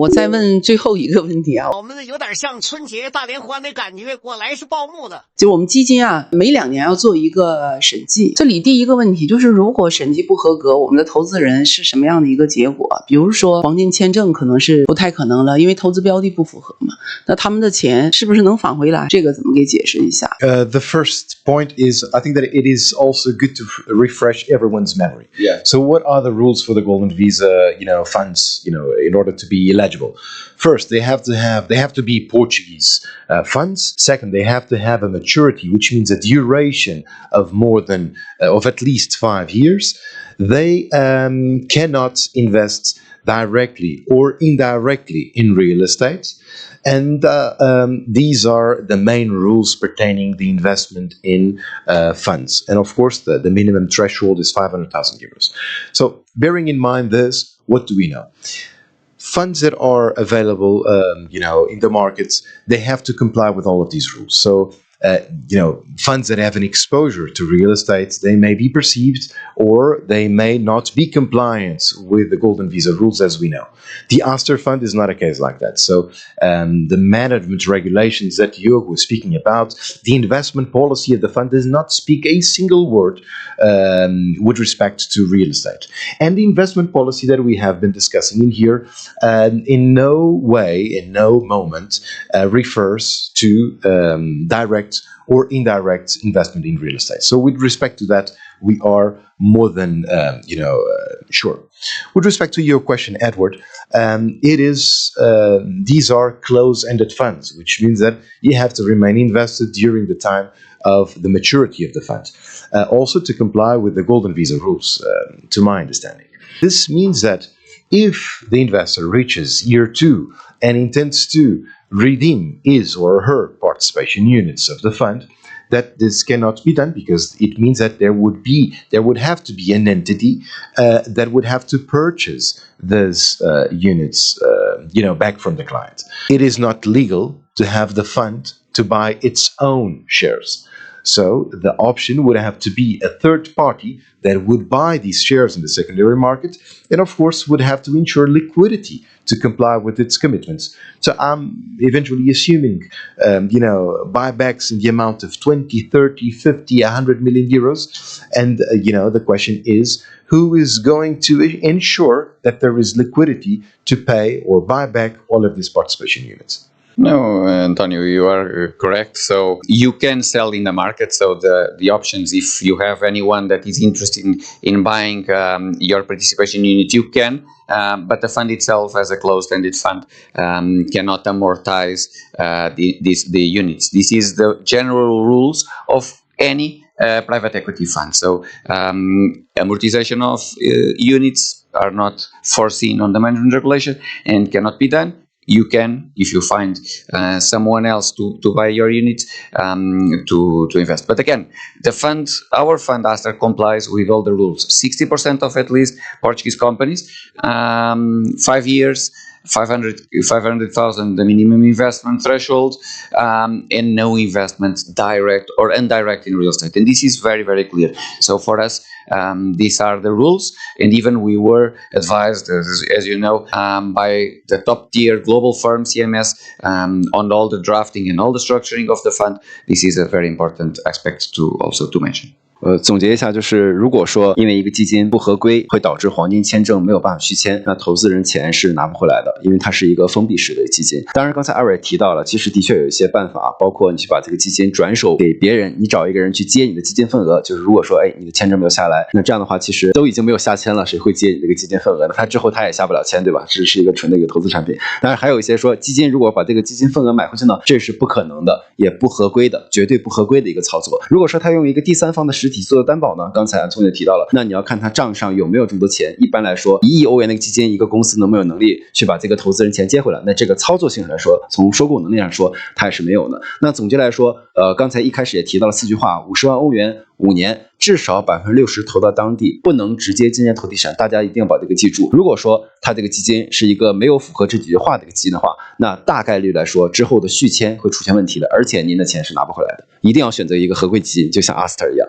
我再问最后一个问题啊，我们有点像春节大联欢的感觉，我来是报幕的。就我们基金啊，每2年要做一个审计。这里第一个问题就是，如果审计不合格，我们的投资人是什么样的一个结果？比如说黄金签证可能是不太可能了，因为投资标的不符合嘛。那他们的钱是不是能返回来？这个怎么给解释一下？The first point is, I think that it is also good to refresh everyone's memory. Yeah. So what are the rules for the Golden Visa, funds, in order to be eligible? First, they have to be Portuguese funds. Second, they have to have a maturity, which means a duration of of at least 5 years. They cannot invest directly or indirectly in real estate. And these are the main rules pertaining the investment in funds. And of course, the minimum threshold is 500,000 euros. So bearing in mind this, what do we know? Funds that are available, in the markets, they have to comply with all of these rules. So, funds that have an exposure to real estate, they may be perceived or they may not be compliant with the Golden Visa rules, as we know. The Aster Fund is not a case like that. So the management regulations that Jörg was speaking about, the investment policy of the fund does not speak a single word with respect to real estate. And the investment policy that we have been discussing in here in no way, in no moment refers to direct or indirect investment in real estate. So with respect to that, we are more than sure. With respect to your question, Edward, these are close-ended funds, which means that you have to remain invested during the time of the maturity of the fund. Also to comply with the Golden Visa rules, to my understanding. This means that if the investor reaches year 2 and intends to redeem his or her participation units of the fund, that this cannot be done because it means that there would have to be an entity that would have to purchase those units, back from the client. It is not legal to have the fund to buy its own shares. So the option would have to be a third party that would buy these shares in the secondary market and, of course, would have to ensure liquidity to comply with its commitments. So I'm eventually assuming, buybacks in the amount of 20, 30, 50, 100 million euros. And, the question is, who is going to ensure that there is liquidity to pay or buy back all of these participation units? No, Antonio, you are correct. So you can sell in the market. So the options, if you have anyone that is interested in buying your participation unit, you can. But the fund itself, as a closed-ended fund, cannot amortize the units. This is the general rules of any private equity fund. So amortization of units are not foreseen on the management regulation and cannot be done. You can, if you find someone else to buy your unit, to invest. But again, our fund, Aster, complies with all the rules. 60% of at least Portuguese companies, 5 years, 500,000 the minimum investment threshold, and no investment direct or indirect in real estate. And this is very, very clear. So for us, these are the rules. And even we were advised, as you know, by the top tier global firm CMS on all the drafting and all the structuring of the fund. This is a very important aspect to mention. 总结一下，就是如果说因为一个基金不合规会导致黄金签证没有办法续签，那投资人钱是拿不回来的，因为它是一个封闭式的基金。当然刚才二位也提到了，其实的确有一些办法，包括你去把这个基金转手给别人，你找一个人去接你的基金份额，就是如果说你的签证没有下来，那这样的话其实都已经没有下签了，谁会接你这个基金份额呢？他之后他也下不了签，对吧？这是一个纯的一个投资产品。当然还有一些说基金如果把这个基金份额买回去呢，这是不可能的，也不合规的，绝对不合规的一个操作。如果说他用一个第三方的实体做的担保呢，刚才安聪也提到了，那你要看他账上有没有这么多钱。一般来说，1亿欧元的一个基金，一个公司能没有能力去把这个投资人钱接回来？那这个操作性来说，从收购能力上说，它也是没有的。那总结来说，刚才一开始也提到了4句话：50万欧元5年，至少60%投到当地，不能直接今年投地产。大家一定要把这个记住。如果说他这个基金是一个没有符合这几句话的一个基金的话，那大概率来说之后的续签会出现问题的，而且您的钱是拿不回来的。一定要选择一个合规基金，就像 Aster 一样。